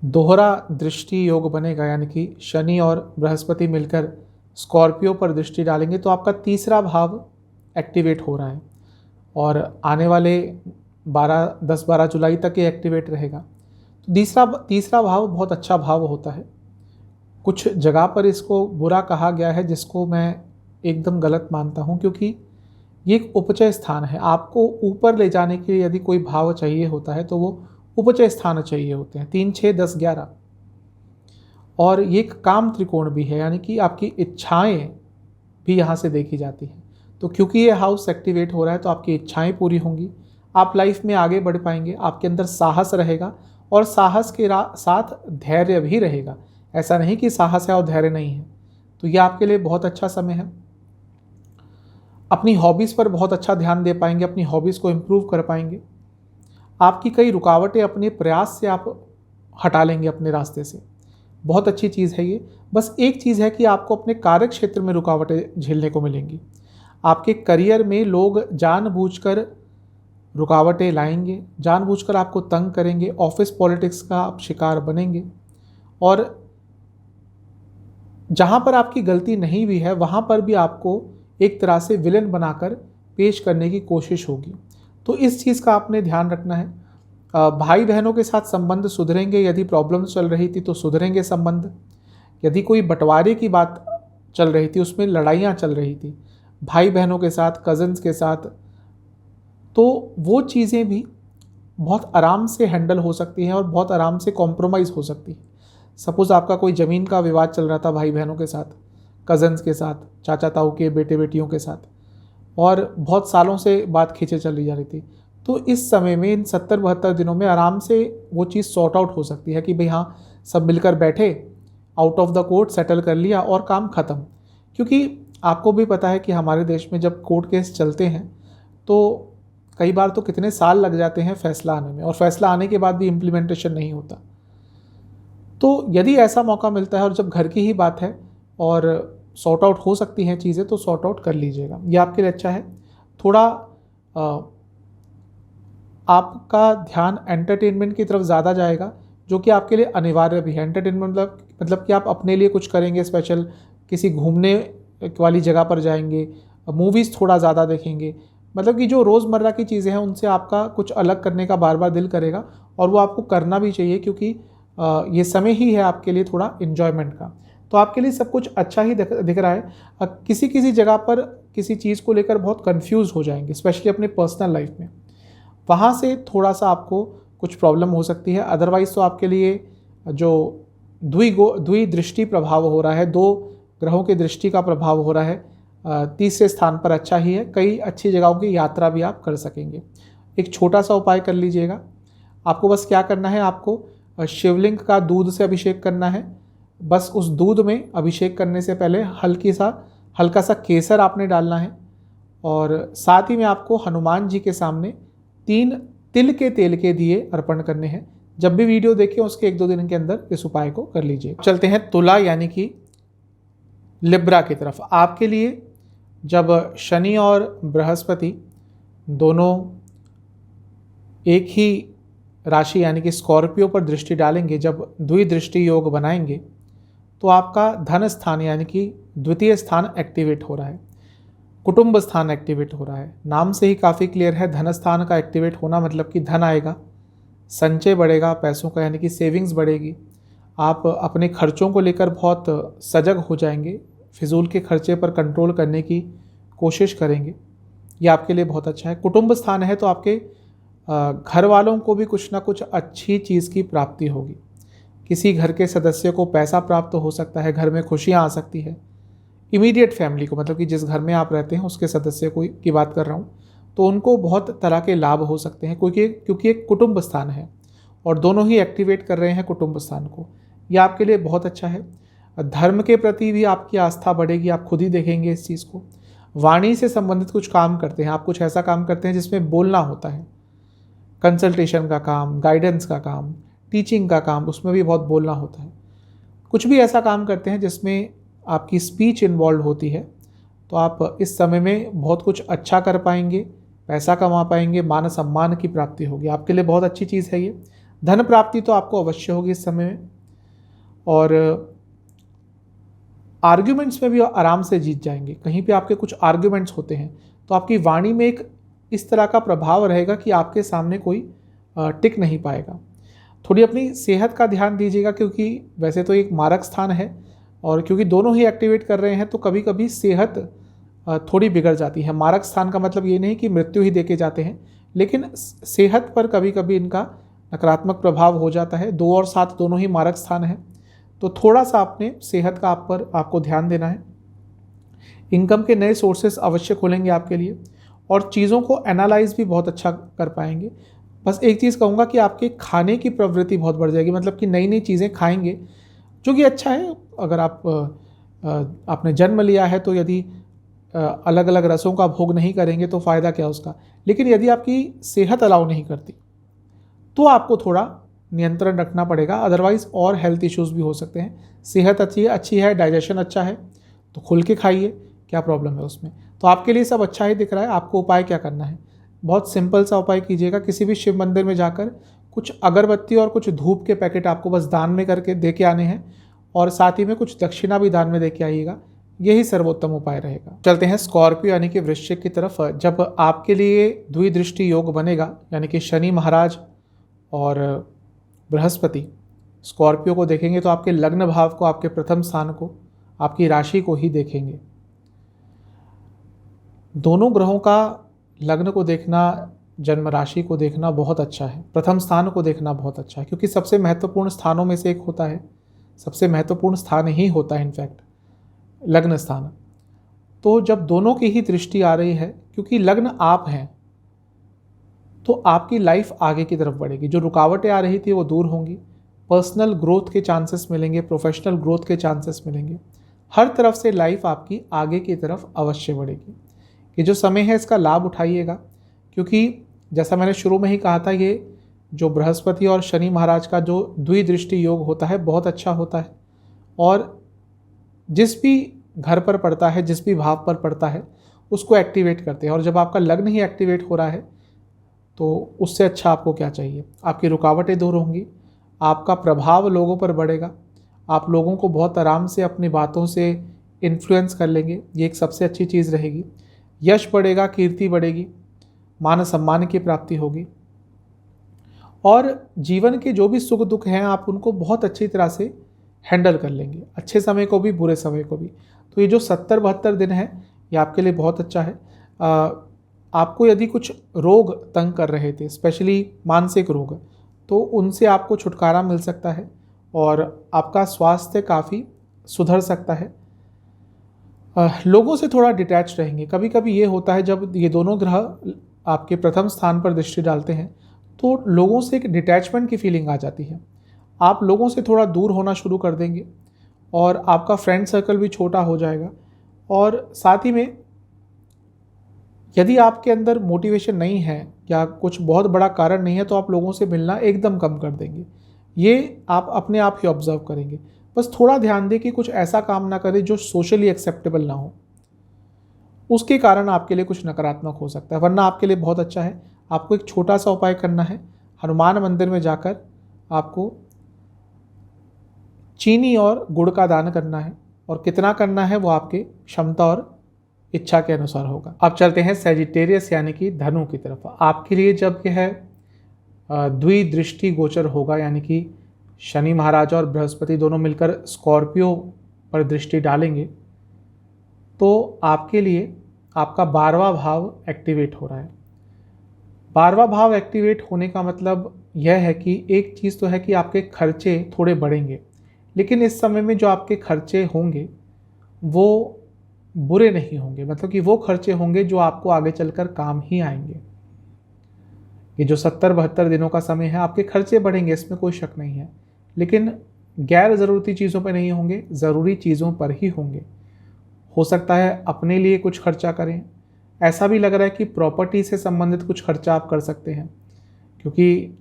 दोहरा दृष्टि योग बनेगा यानी कि शनि और बृहस्पति मिलकर स्कॉर्पियो पर दृष्टि डालेंगे तो आपका तीसरा भाव एक्टिवेट हो रहा है और आने वाले 10-12 जुलाई तक ये एक्टिवेट रहेगा। तो तीसरा भाव बहुत अच्छा भाव होता है। कुछ जगह पर इसको बुरा कहा गया है जिसको मैं एकदम गलत मानता हूँ, क्योंकि ये एक उपचय स्थान है। आपको ऊपर ले जाने के लिए यदि कोई भाव चाहिए होता है तो वो उपचय स्थान चाहिए होते हैं, 3, 6, 10, 11। और ये एक काम त्रिकोण भी है यानी कि आपकी इच्छाएं भी यहाँ से देखी जाती हैं। तो क्योंकि ये हाउस एक्टिवेट हो रहा है तो आपकी इच्छाएं पूरी होंगी, आप लाइफ में आगे बढ़ पाएंगे, आपके अंदर साहस रहेगा और साहस के साथ धैर्य भी रहेगा। ऐसा नहीं कि साहस है और धैर्य नहीं है। तो ये आपके लिए बहुत अच्छा समय है। अपनी हॉबीज़ पर बहुत अच्छा ध्यान दे पाएंगे, अपनी हॉबीज़ को इम्प्रूव कर पाएंगे। आपकी कई रुकावटें अपने प्रयास से आप हटा लेंगे अपने रास्ते से। बहुत अच्छी चीज़ है ये। बस एक चीज़ है कि आपको अपने कार्य क्षेत्र में रुकावटें झेलने को मिलेंगी। आपके करियर में लोग जानबूझकर रुकावटें लाएंगे, जानबूझकर आपको तंग करेंगे, ऑफिस पॉलिटिक्स का आप शिकार बनेंगे और जहाँ पर आपकी गलती नहीं भी है वहाँ पर भी आपको एक तरह से विलेन बनाकर पेश करने की कोशिश होगी। तो इस चीज़ का आपने ध्यान रखना है। भाई बहनों के साथ संबंध सुधरेंगे, यदि प्रॉब्लम्स चल रही थी तो सुधरेंगे संबंध। यदि कोई बंटवारे की बात चल रही थी, उसमें लड़ाइयाँ चल रही थी भाई बहनों के साथ, कज़न्स के साथ, तो वो चीज़ें भी बहुत आराम से हैंडल हो सकती हैं और बहुत आराम से कॉम्प्रोमाइज़ हो सकती है। सपोज़ आपका कोई ज़मीन का विवाद चल रहा था भाई बहनों के साथ, कज़न्स के साथ, चाचा ताऊ के बेटे बेटियों के साथ, और बहुत सालों से बात खींचे चली जा रही थी, तो इस समय में इन 70-72 दिनों में आराम से वो चीज़ सॉर्ट आउट हो सकती है कि भाई हाँ, सब मिलकर बैठे, out of the court settle कर लिया और काम ख़त्म। क्योंकि आपको भी पता है कि हमारे देश में जब कोर्ट केस चलते हैं तो कई बार तो कितने साल लग जाते हैं फैसला आने में, और फैसला आने के बाद भी इम्प्लीमेंटेशन नहीं होता। तो यदि ऐसा मौका मिलता है और जब घर की ही बात है और सॉर्ट आउट हो सकती हैं चीज़ें, तो सॉर्ट आउट कर लीजिएगा, ये आपके लिए अच्छा है। थोड़ा आपका ध्यान एंटरटेनमेंट की तरफ ज़्यादा जाएगा, जो कि आपके लिए अनिवार्य भी है। एंटरटेनमेंट मतलब कि आप अपने लिए कुछ करेंगे स्पेशल, किसी घूमने वाली जगह पर जाएंगे, मूवीज़ थोड़ा ज़्यादा देखेंगे, मतलब कि जो रोज़मर्रा की चीज़ें हैं उनसे आपका कुछ अलग करने का बार बार दिल करेगा और वो आपको करना भी चाहिए, क्योंकि ये समय ही है आपके लिए थोड़ा इन्जॉयमेंट का। तो आपके लिए सब कुछ अच्छा ही दिख रहा है। किसी किसी जगह पर किसी चीज़ को लेकर बहुत कंफ्यूज हो जाएंगे, स्पेशली अपने पर्सनल लाइफ में, वहाँ से थोड़ा सा आपको कुछ प्रॉब्लम हो सकती है। अदरवाइज़ तो आपके लिए जो द्विदृष्टि प्रभाव हो रहा है, 2 ग्रहों की दृष्टि का प्रभाव हो रहा है, तीसरे स्थान पर अच्छा ही है। कई अच्छी जगहों की यात्रा भी आप कर सकेंगे। एक छोटा सा उपाय कर लीजिएगा। आपको बस क्या करना है, आपको शिवलिंग का दूध से अभिषेक करना है। बस उस दूध में अभिषेक करने से पहले हल्का सा केसर आपने डालना है और साथ ही में आपको हनुमान जी के सामने 3 तिल के तेल के दिए अर्पण करने हैं। जब भी वीडियो देखें उसके 1-2 दिन के अंदर इस उपाय को कर लीजिए। चलते हैं तुला यानी कि लिब्रा की तरफ। आपके लिए जब शनि और बृहस्पति दोनों एक ही राशि यानी कि स्कॉर्पियो पर दृष्टि डालेंगे, जब द्विदृष्टि योग बनाएंगे, तो आपका धन स्थान यानी कि द्वितीय स्थान एक्टिवेट हो रहा है, कुटुंब स्थान एक्टिवेट हो रहा है। नाम से ही काफ़ी क्लियर है, धन स्थान का एक्टिवेट होना मतलब कि धन आएगा, संचय बढ़ेगा पैसों का, यानी कि सेविंग्स बढ़ेगी। आप अपने खर्चों को लेकर बहुत सजग हो जाएंगे, फिजूल के खर्चे पर कंट्रोल करने की कोशिश करेंगे। ये आपके लिए बहुत अच्छा है। कुटुंब स्थान है तो आपके घर वालों को भी कुछ ना कुछ अच्छी चीज़ की प्राप्ति होगी। किसी घर के सदस्य को पैसा प्राप्त हो सकता है, घर में खुशियाँ आ सकती है। इमीडिएट फैमिली को, मतलब कि जिस घर में आप रहते हैं उसके सदस्य को की बात कर रहा हूँ, तो उनको बहुत तरह के लाभ हो सकते हैं, क्योंकि एक कुटुंब स्थान है और दोनों ही एक्टिवेट कर रहे हैं कुटुंब स्थान को। यह आपके लिए बहुत अच्छा है। धर्म के प्रति भी आपकी आस्था बढ़ेगी, आप खुद ही देखेंगे इस चीज़ को। वाणी से संबंधित कुछ काम करते हैं आप, कुछ ऐसा काम करते हैं जिसमें बोलना होता है, कंसल्टेशन का काम, गाइडेंस का काम, टीचिंग का काम, उसमें भी बहुत बोलना होता है। कुछ भी ऐसा काम करते हैं जिसमें आपकी स्पीच इन्वॉल्व होती है, तो आप इस समय में बहुत कुछ अच्छा कर पाएंगे, पैसा कमा पाएंगे, मान सम्मान की प्राप्ति होगी। आपके लिए बहुत अच्छी चीज़ है ये। धन प्राप्ति तो आपको अवश्य होगी इस समय में, और आर्ग्यूमेंट्स में भी आराम से जीत जाएंगे। कहीं पे आपके कुछ आर्ग्यूमेंट्स होते हैं तो आपकी वाणी में एक इस तरह का प्रभाव रहेगा कि आपके सामने कोई टिक नहीं पाएगा। थोड़ी अपनी सेहत का ध्यान दीजिएगा, क्योंकि वैसे तो एक मारक स्थान है और क्योंकि दोनों ही एक्टिवेट कर रहे हैं तो कभी कभी सेहत थोड़ी बिगड़ जाती है। मारक स्थान का मतलब ये नहीं कि मृत्यु ही देके जाते हैं, लेकिन सेहत पर कभी कभी इनका नकारात्मक प्रभाव हो जाता है। 2 और 7 दोनों ही मारक स्थान है, तो थोड़ा सा अपने सेहत का आपको ध्यान देना है। इनकम के नए सोर्सेस अवश्य खोलेंगे आपके लिए और चीज़ों को एनालाइज भी बहुत अच्छा कर पाएंगे। बस एक चीज़ कहूँगा कि आपके खाने की प्रवृत्ति बहुत बढ़ जाएगी, मतलब कि नई नई चीज़ें खाएंगे, जो कि अच्छा है। अगर आपने जन्म लिया है तो यदि अलग अलग रसों का भोग नहीं करेंगे तो फ़ायदा क्या उसका। लेकिन यदि आपकी सेहत अलाउ नहीं करती तो आपको थोड़ा नियंत्रण रखना पड़ेगा, अदरवाइज़ और हेल्थ इश्यूज़ भी हो सकते हैं। सेहत अच्छी है, डाइजेशन अच्छा है तो खुल के खाइए, क्या प्रॉब्लम है उसमें। तो आपके लिए सब अच्छा ही दिख रहा है। आपको उपाय क्या करना है, बहुत सिंपल सा उपाय कीजिएगा। किसी भी शिव मंदिर में जाकर कुछ अगरबत्ती और कुछ धूप के पैकेट आपको बस दान में करके दे के आने हैं, और साथ ही में कुछ दक्षिणा भी दान में दे के आइएगा। यही सर्वोत्तम उपाय रहेगा। चलते हैं स्कॉर्पियो यानी कि वृश्चिक की तरफ। जब आपके लिए द्विदृष्टि योग बनेगा, यानी कि शनि महाराज और बृहस्पति स्कॉर्पियो को देखेंगे, तो आपके लग्न भाव को, आपके प्रथम स्थान को, आपकी राशि को ही देखेंगे। दोनों ग्रहों का लग्न को देखना, जन्म राशि को देखना बहुत अच्छा है, प्रथम स्थान को देखना बहुत अच्छा है, क्योंकि सबसे महत्वपूर्ण स्थानों में से एक होता है, सबसे महत्वपूर्ण स्थान ही होता है इनफैक्ट लग्न स्थान। तो जब दोनों की ही दृष्टि आ रही है, क्योंकि लग्न आप हैं, तो आपकी लाइफ आगे की तरफ बढ़ेगी। जो रुकावटें आ रही थी वो दूर होंगी, पर्सनल ग्रोथ के चांसेस मिलेंगे, प्रोफेशनल ग्रोथ के चांसेस मिलेंगे, हर तरफ से लाइफ आपकी आगे की तरफ अवश्य बढ़ेगी। ये जो समय है इसका लाभ उठाइएगा, क्योंकि जैसा मैंने शुरू में ही कहा था, ये जो बृहस्पति और शनि महाराज का जो द्विदृष्टि योग होता है बहुत अच्छा होता है, और जिस भी घर पर पड़ता है, जिस भी भाव पर पड़ता है उसको एक्टिवेट करते हैं। और जब आपका लग्न ही एक्टिवेट हो रहा है तो उससे अच्छा आपको क्या चाहिए। आपकी रुकावटें दूर होंगी, आपका प्रभाव लोगों पर बढ़ेगा, आप लोगों को बहुत आराम से अपनी बातों से इन्फ्लुएंस कर लेंगे, ये एक सबसे अच्छी चीज़ रहेगी। यश बढ़ेगा, कीर्ति बढ़ेगी, मान सम्मान की प्राप्ति होगी, और जीवन के जो भी सुख दुख हैं आप उनको बहुत अच्छी तरह से हैंडल कर लेंगे, अच्छे समय को भी, बुरे समय को भी। तो ये जो 70-72 दिन है ये आपके लिए बहुत अच्छा है। आपको यदि कुछ रोग तंग कर रहे थे, स्पेशली मानसिक रोग, तो उनसे आपको छुटकारा मिल सकता है और आपका स्वास्थ्य काफ़ी सुधर सकता है। लोगों से थोड़ा डिटैच रहेंगे। कभी कभी ये होता है जब ये दोनों ग्रह आपके प्रथम स्थान पर दृष्टि डालते हैं तो लोगों से एक डिटैचमेंट की फीलिंग आ जाती है, आप लोगों से थोड़ा दूर होना शुरू कर देंगे और आपका फ्रेंड सर्कल भी छोटा हो जाएगा। और साथ ही में यदि आपके अंदर मोटिवेशन नहीं है या कुछ बहुत बड़ा कारण नहीं है तो आप लोगों से मिलना एकदम कम कर देंगे। ये आप अपने आप ही ऑब्जर्व करेंगे। बस थोड़ा ध्यान दें कि कुछ ऐसा काम ना करें जो सोशली एक्सेप्टेबल ना हो, उसके कारण आपके लिए कुछ नकारात्मक हो सकता है। वरना आपके लिए बहुत अच्छा है। आपको एक छोटा सा उपाय करना है, हनुमान मंदिर में जाकर आपको चीनी और गुड़ का दान करना है, और कितना करना है वो आपके क्षमता और इच्छा के अनुसार होगा। अब चलते हैं सैजिटेरियस यानी कि धनु की तरफ। आपके लिए जब यह द्विदृष्टि गोचर होगा, यानी कि शनि महाराज और बृहस्पति दोनों मिलकर स्कॉर्पियो पर दृष्टि डालेंगे, तो आपके लिए आपका 12वां भाव एक्टिवेट हो रहा है। 12वां भाव एक्टिवेट होने का मतलब यह है कि एक चीज़ तो है कि आपके खर्चे थोड़े बढ़ेंगे, लेकिन इस समय में जो आपके खर्चे होंगे वो बुरे नहीं होंगे, मतलब कि वो खर्चे होंगे जो आपको आगे चलकर काम ही आएंगे। ये जो 70-72 दिनों का समय है, आपके खर्चे बढ़ेंगे, इसमें कोई शक नहीं है, लेकिन गैर ज़रूरती चीज़ों पर नहीं होंगे, ज़रूरी चीज़ों पर ही होंगे। हो सकता है अपने लिए कुछ खर्चा करें, ऐसा भी लग रहा है कि प्रॉपर्टी से संबंधित कुछ खर्चा आप कर सकते हैं, क्योंकि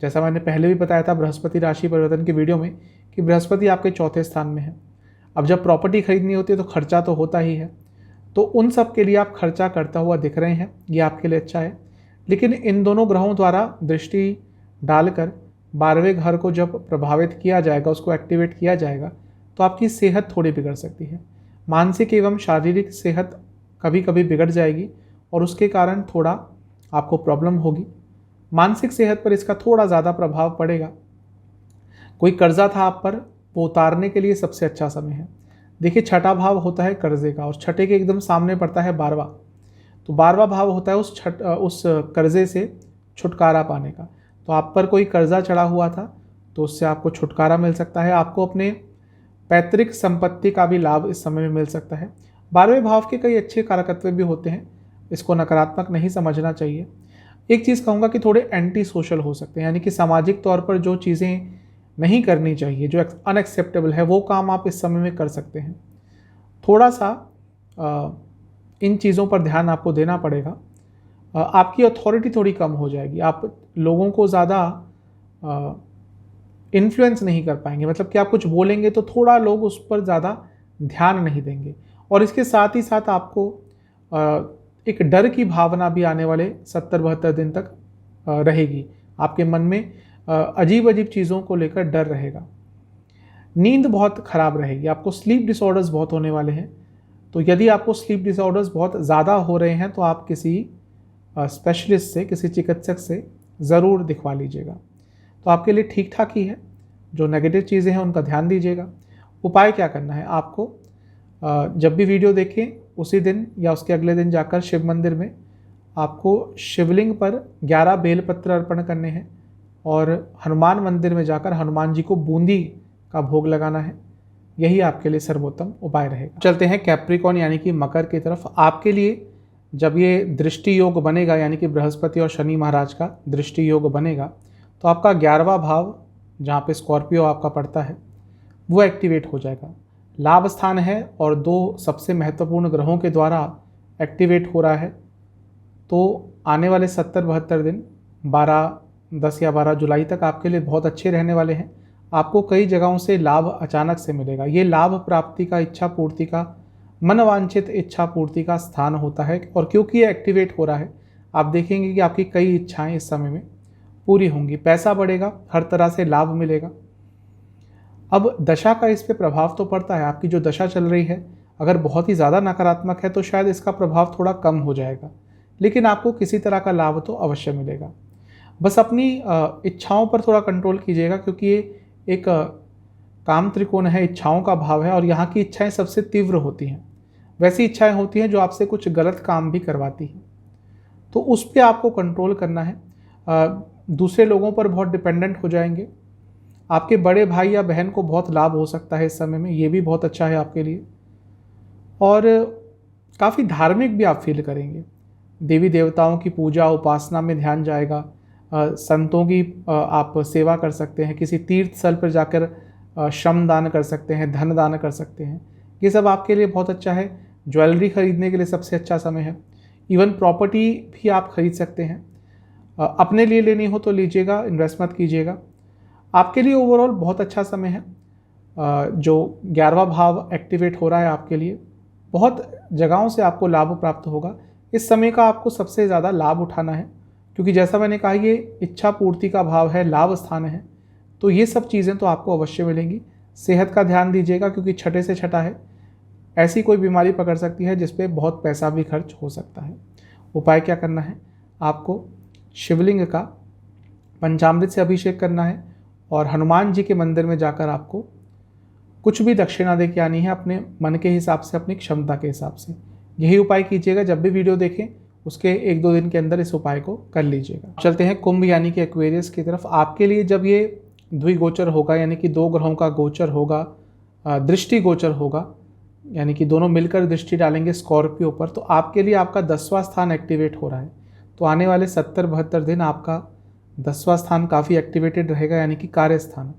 जैसा मैंने पहले भी बताया था बृहस्पति राशि परिवर्तन की वीडियो में कि बृहस्पति आपके चौथे स्थान में है। अब जब प्रॉपर्टी खरीदनी होती है तो खर्चा तो होता ही है, तो उन सब के लिए आप खर्चा करता हुआ दिख रहे हैं, ये आपके लिए अच्छा है। लेकिन इन दोनों ग्रहों द्वारा दृष्टि डालकर 12वें घर को जब प्रभावित किया जाएगा, उसको एक्टिवेट किया जाएगा, तो आपकी सेहत थोड़ी बिगड़ सकती है। मानसिक एवं शारीरिक सेहत कभी कभी बिगड़ जाएगी और उसके कारण थोड़ा आपको प्रॉब्लम होगी। मानसिक सेहत पर इसका थोड़ा ज़्यादा प्रभाव पड़ेगा। कोई कर्जा था आप पर, वो उतारने के लिए सबसे अच्छा समय है। देखिए, छठा भाव होता है कर्जे का और छठे के एकदम सामने पड़ता है 12वां, तो 12वां भाव होता है उस कर्जे से छुटकारा पाने का। तो आप पर कोई कर्जा चढ़ा हुआ था तो उससे आपको छुटकारा मिल सकता है। आपको अपने पैतृक संपत्ति का भी लाभ इस समय में मिल सकता है। 12वें भाव के कई अच्छे कारकत्व भी होते हैं, इसको नकारात्मक नहीं समझना चाहिए। एक चीज़ कहूँगा कि थोड़े एंटी सोशल हो सकते हैं, यानी कि सामाजिक तौर पर जो चीज़ें नहीं करनी चाहिए, जो अनएक्सेप्टेबल है, वो काम आप इस समय में कर सकते हैं। थोड़ा सा इन चीज़ों पर ध्यान आपको देना पड़ेगा। आपकी अथॉरिटी थोड़ी कम हो जाएगी, आप लोगों को ज़्यादा इन्फ्लुएंस नहीं कर पाएंगे, मतलब कि आप कुछ बोलेंगे तो थोड़ा लोग उस पर ज़्यादा ध्यान नहीं देंगे। और इसके साथ ही साथ आपको एक डर की भावना भी आने वाले 70-72 दिन तक रहेगी। आपके मन में अजीब अजीब चीज़ों को लेकर डर रहेगा। नींद बहुत ख़राब रहेगी, आपको स्लीप डिसऑर्डर्स बहुत होने वाले हैं। तो यदि आपको स्लीप डिसऑर्डर्स बहुत ज़्यादा हो रहे हैं तो आप किसी स्पेशलिस्ट से, किसी चिकित्सक से ज़रूर दिखवा लीजिएगा। तो आपके लिए ठीक ठाक ही है। जो नेगेटिव चीज़ें हैं उनका ध्यान दीजिएगा। उपाय क्या करना है आपको, जब भी वीडियो देखें उसी दिन या उसके अगले दिन जाकर शिव मंदिर में आपको शिवलिंग पर 11 बेलपत्र अर्पण करने हैं और हनुमान मंदिर में जाकर हनुमान जी को बूंदी का भोग लगाना है। यही आपके लिए सर्वोत्तम उपाय रहेगा। चलते हैं कैप्रिकॉन यानी कि मकर की तरफ। आपके लिए जब ये दृष्टि योग बनेगा, यानी कि बृहस्पति और शनि महाराज का दृष्टि योग बनेगा, तो आपका 11वां भाव जहाँ पे स्कॉर्पियो आपका पड़ता है वो एक्टिवेट हो जाएगा। लाभ स्थान है और 2 सबसे महत्वपूर्ण ग्रहों के द्वारा एक्टिवेट हो रहा है। तो आने वाले 70-72 दिन 10 या 12 जुलाई तक आपके लिए बहुत अच्छे रहने वाले हैं। आपको कई जगहों से लाभ अचानक से मिलेगा। ये लाभ प्राप्ति का, इच्छा पूर्ति का, मनवांछित इच्छा पूर्ति का स्थान होता है और क्योंकि ये एक्टिवेट हो रहा है, आप देखेंगे कि आपकी कई इच्छाएं इस समय में पूरी होंगी। पैसा बढ़ेगा, हर तरह से लाभ मिलेगा। अब दशा का इस पे प्रभाव तो पड़ता है। आपकी जो दशा चल रही है अगर बहुत ही ज़्यादा नकारात्मक है तो शायद इसका प्रभाव थोड़ा कम हो जाएगा, लेकिन आपको किसी तरह का लाभ तो अवश्य मिलेगा। बस अपनी इच्छाओं पर थोड़ा कंट्रोल कीजिएगा, क्योंकि ये एक काम त्रिकोण है, इच्छाओं का भाव है और यहाँ की इच्छाएं सबसे तीव्र होती हैं। वैसी इच्छाएं होती हैं जो आपसे कुछ गलत काम भी करवाती हैं, तो उस पर आपको कंट्रोल करना है। दूसरे लोगों पर बहुत डिपेंडेंट हो जाएंगे। आपके बड़े भाई या बहन को बहुत लाभ हो सकता है इस समय में, ये भी बहुत अच्छा है आपके लिए। और काफ़ी धार्मिक भी आप फील करेंगे। देवी देवताओं की पूजा उपासना में ध्यान जाएगा। संतों की आप सेवा कर सकते हैं, किसी तीर्थ स्थल पर जाकर श्रम दान कर सकते हैं, धन दान कर सकते हैं। ये सब आपके लिए बहुत अच्छा है। ज्वेलरी खरीदने के लिए सबसे अच्छा समय है। इवन प्रॉपर्टी भी आप खरीद सकते हैं। अपने लिए लेनी हो तो लीजिएगा, इन्वेस्ट मत कीजिएगा। आपके लिए ओवरऑल बहुत अच्छा समय है। जो 11वां भाव एक्टिवेट हो रहा है आपके लिए, बहुत जगहों से आपको लाभ प्राप्त होगा। इस समय का आपको सबसे ज़्यादा लाभ उठाना है, क्योंकि जैसा मैंने कहा ये इच्छा पूर्ति का भाव है, लाभ स्थान है, तो ये सब चीज़ें तो आपको अवश्य मिलेंगी। सेहत का ध्यान दीजिएगा, क्योंकि छठे से छठा है, ऐसी कोई बीमारी पकड़ सकती है जिस पे बहुत पैसा भी खर्च हो सकता है। उपाय क्या करना है, आपको शिवलिंग का पंचामृत से अभिषेक करना है और हनुमान जी के मंदिर में जाकर आपको कुछ भी दक्षिणा दे के आनी है, अपने मन के हिसाब से, अपनी क्षमता के हिसाब से। यही उपाय कीजिएगा। जब भी वीडियो देखें उसके 1-2 दिन के अंदर इस उपाय को कर लीजिएगा। चलते हैं कुंभ यानी कि एक्वेरियस की तरफ। आपके लिए जब ये द्विगोचर होगा, यानी कि 2 ग्रहों का गोचर होगा, दृष्टि गोचर होगा, यानी कि दोनों मिलकर दृष्टि डालेंगे स्कॉर्पियो पर, तो आपके लिए आपका 10वां स्थान एक्टिवेट हो रहा है। तो आने वाले 70-72 दिन आपका 10वां स्थान काफ़ी एक्टिवेटेड रहेगा, यानी कि कार्य स्थान।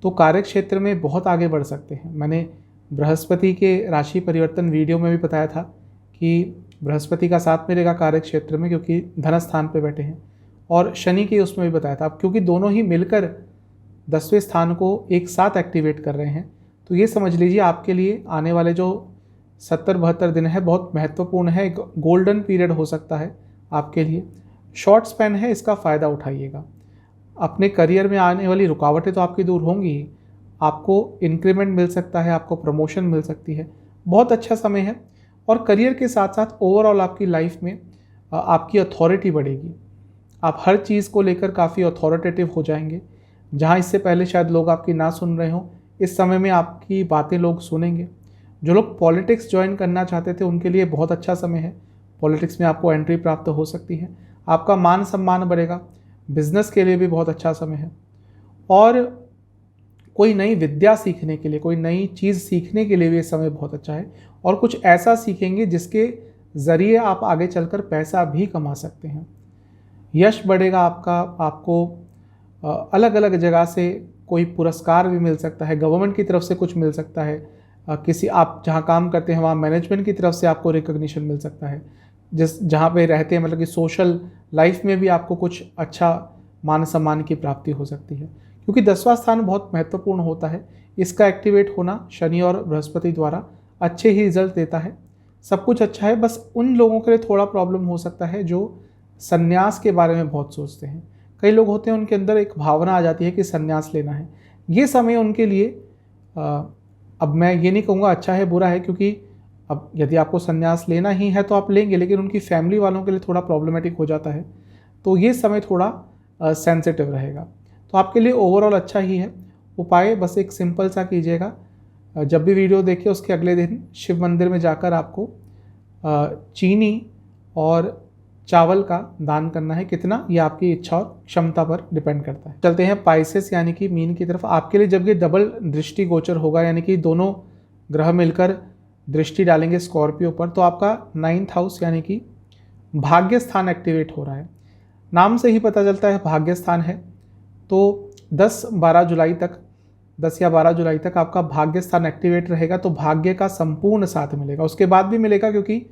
तो कार्य क्षेत्र में बहुत आगे बढ़ सकते हैं। मैंने बृहस्पति के राशि परिवर्तन वीडियो में भी बताया था कि बृहस्पति का साथ मिलेगा कार्य क्षेत्र में, क्योंकि धन स्थान पे बैठे हैं, और शनि के उसमें भी बताया था। अब क्योंकि दोनों ही मिलकर 10वें स्थान को एक साथ एक्टिवेट कर रहे हैं, तो ये समझ लीजिए आपके लिए आने वाले जो 70-72 दिन है बहुत महत्वपूर्ण है, एक गोल्डन पीरियड हो सकता है आपके लिए। शॉर्ट स्पैन है, इसका फ़ायदा उठाइएगा। अपने करियर में आने वाली रुकावटें तो आपकी दूर होंगी ही, आपको इंक्रीमेंट मिल सकता है, आपको प्रमोशन मिल सकती है, बहुत अच्छा समय है। और करियर के साथ साथ ओवरऑल आपकी लाइफ में आपकी अथॉरिटी बढ़ेगी। आप हर चीज़ को लेकर काफ़ी अथॉरिटेटिव हो जाएंगे। जहाँ इससे पहले शायद लोग आपकी ना सुन रहे हों, इस समय में आपकी बातें लोग सुनेंगे। जो लोग पॉलिटिक्स ज्वाइन करना चाहते थे उनके लिए बहुत अच्छा समय है। पॉलिटिक्स में आपको एंट्री प्राप्त हो सकती है, आपका मान सम्मान बढ़ेगा। बिजनेस के लिए भी बहुत अच्छा समय है। और कोई नई विद्या सीखने के लिए, कोई नई चीज़ सीखने के लिए भी ये समय बहुत अच्छा है। और कुछ ऐसा सीखेंगे जिसके ज़रिए आप आगे चलकर पैसा भी कमा सकते हैं। यश बढ़ेगा आपका, आपको अलग अलग जगह से कोई पुरस्कार भी मिल सकता है, गवर्नमेंट की तरफ से कुछ मिल सकता है, किसी आप जहाँ काम करते हैं वहाँ मैनेजमेंट की तरफ से आपको रिकॉग्निशन मिल सकता है। जहाँ पे रहते हैं मतलब कि सोशल लाइफ में भी आपको कुछ अच्छा मान सम्मान की प्राप्ति हो सकती है, क्योंकि 10वां स्थान बहुत महत्वपूर्ण होता है। इसका एक्टिवेट होना शनि और बृहस्पति द्वारा अच्छे ही रिजल्ट देता है। सब कुछ अच्छा है, बस उन लोगों के लिए थोड़ा प्रॉब्लम हो सकता है जो संन्यास के बारे में बहुत सोचते हैं। कई लोग होते हैं उनके अंदर एक भावना आ जाती है कि संन्यास लेना है। ये समय उनके लिए अब मैं ये नहीं कहूँगा अच्छा है बुरा है, क्योंकि अब यदि आपको संन्यास लेना ही है तो आप लेंगे, लेकिन उनकी फैमिली वालों के लिए थोड़ा प्रॉब्लमेटिक हो जाता है। तो ये समय थोड़ा सेंसिटिव रहेगा। तो आपके लिए ओवरऑल अच्छा ही है। उपाय बस एक सिंपल सा कीजिएगा, जब भी वीडियो देखिए उसके अगले दिन शिव मंदिर में जाकर आपको चीनी और चावल का दान करना है। कितना, ये आपकी इच्छा और क्षमता पर डिपेंड करता है। चलते हैं पाइसेस यानी कि मीन की तरफ। आपके लिए जब ये डबल दृष्टि गोचर होगा, यानी कि दोनों ग्रह मिलकर दृष्टि डालेंगे स्कॉर्पियो पर, तो आपका 9th हाउस यानी कि भाग्य स्थान एक्टिवेट हो रहा है। नाम से ही पता चलता है भाग्य स्थान है। तो 10-12 जुलाई तक, 10 या 12 जुलाई तक आपका भाग्य स्थान एक्टिवेट रहेगा। तो भाग्य का संपूर्ण साथ मिलेगा, उसके बाद भी मिलेगा क्योंकि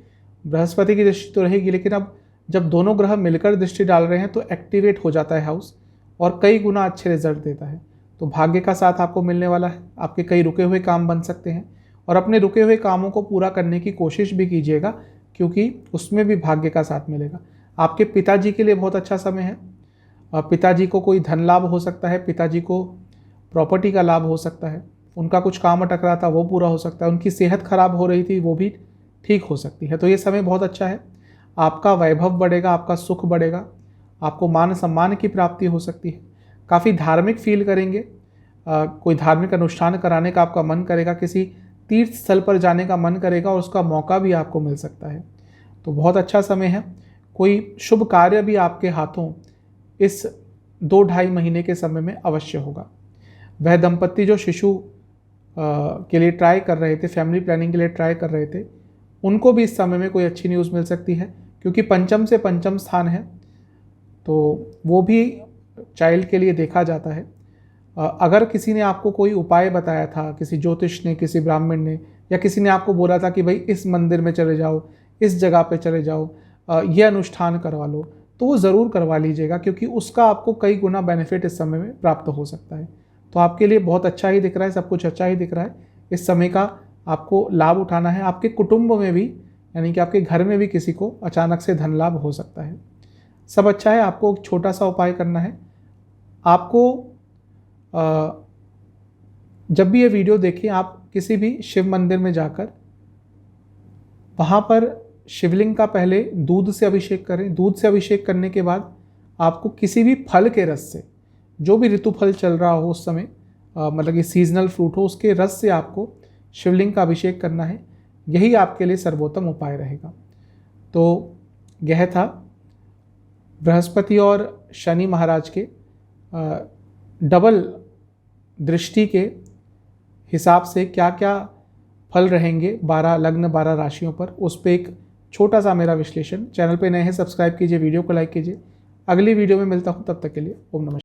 बृहस्पति की दृष्टि तो रहेगी, लेकिन अब जब दोनों ग्रह मिलकर दृष्टि डाल रहे हैं तो एक्टिवेट हो जाता है हाउस और कई गुना अच्छे रिजल्ट देता है। तो भाग्य का साथ आपको मिलने वाला है। आपके कई रुके हुए काम बन सकते हैं और अपने रुके हुए कामों को पूरा करने की कोशिश भी कीजिएगा, क्योंकि उसमें भी भाग्य का साथ मिलेगा। आपके पिताजी के लिए बहुत अच्छा समय है। पिताजी को कोई धन लाभ हो सकता है, पिताजी को प्रॉपर्टी का लाभ हो सकता है, उनका कुछ काम अटक रहा था वो पूरा हो सकता है, उनकी सेहत खराब हो रही थी वो भी ठीक हो सकती है। तो ये समय बहुत अच्छा है। आपका वैभव बढ़ेगा, आपका सुख बढ़ेगा, आपको मान सम्मान की प्राप्ति हो सकती है। काफ़ी धार्मिक फील करेंगे, कोई धार्मिक अनुष्ठान कराने का आपका मन करेगा, किसी तीर्थ स्थल पर जाने का मन करेगा और उसका मौका भी आपको मिल सकता है। तो बहुत अच्छा समय है। कोई शुभ कार्य भी आपके हाथों इस 2-2.5 महीने के समय में अवश्य होगा। वह दंपत्ति जो शिशु के लिए ट्राई कर रहे थे, फैमिली प्लानिंग के लिए ट्राई कर रहे थे, उनको भी इस समय में कोई अच्छी न्यूज़ मिल सकती है, क्योंकि पंचम से पंचम स्थान है तो वो भी चाइल्ड के लिए देखा जाता है। अगर किसी ने आपको कोई उपाय बताया था, किसी ज्योतिष ने, किसी ब्राह्मण ने, या किसी ने आपको बोला था कि भाई इस मंदिर में चले जाओ, इस जगह पे चले जाओ, ये अनुष्ठान करवा लो, तो वो ज़रूर करवा लीजिएगा, क्योंकि उसका आपको कई गुना बेनिफिट इस समय में प्राप्त हो सकता है। तो आपके लिए बहुत अच्छा ही दिख रहा है, सब कुछ अच्छा ही दिख रहा है। इस समय का आपको लाभ उठाना है। आपके कुटुंब में भी, यानी कि आपके घर में भी किसी को अचानक से धन लाभ हो सकता है। सब अच्छा है। आपको एक छोटा सा उपाय करना है। आपको जब भी ये वीडियो देखें, आप किसी भी शिव मंदिर में जाकर वहाँ पर शिवलिंग का पहले दूध से अभिषेक करें। दूध से अभिषेक करने के बाद आपको किसी भी फल के रस से, जो भी ऋतु फल चल रहा हो उस समय, मतलब कि सीजनल फ्रूट हो, उसके रस से आपको शिवलिंग का अभिषेक करना है। यही आपके लिए सर्वोत्तम उपाय रहेगा। तो यह था बृहस्पति और शनि महाराज के डबल दृष्टि के हिसाब से क्या क्या फल रहेंगे 12 लग्न 12 राशियों पर, उस पर एक छोटा सा मेरा विश्लेषण। चैनल पे नए हैं सब्सक्राइब कीजिए, वीडियो को लाइक कीजिए। अगली वीडियो में मिलता हूँ, तब तक के लिए ओम नमः।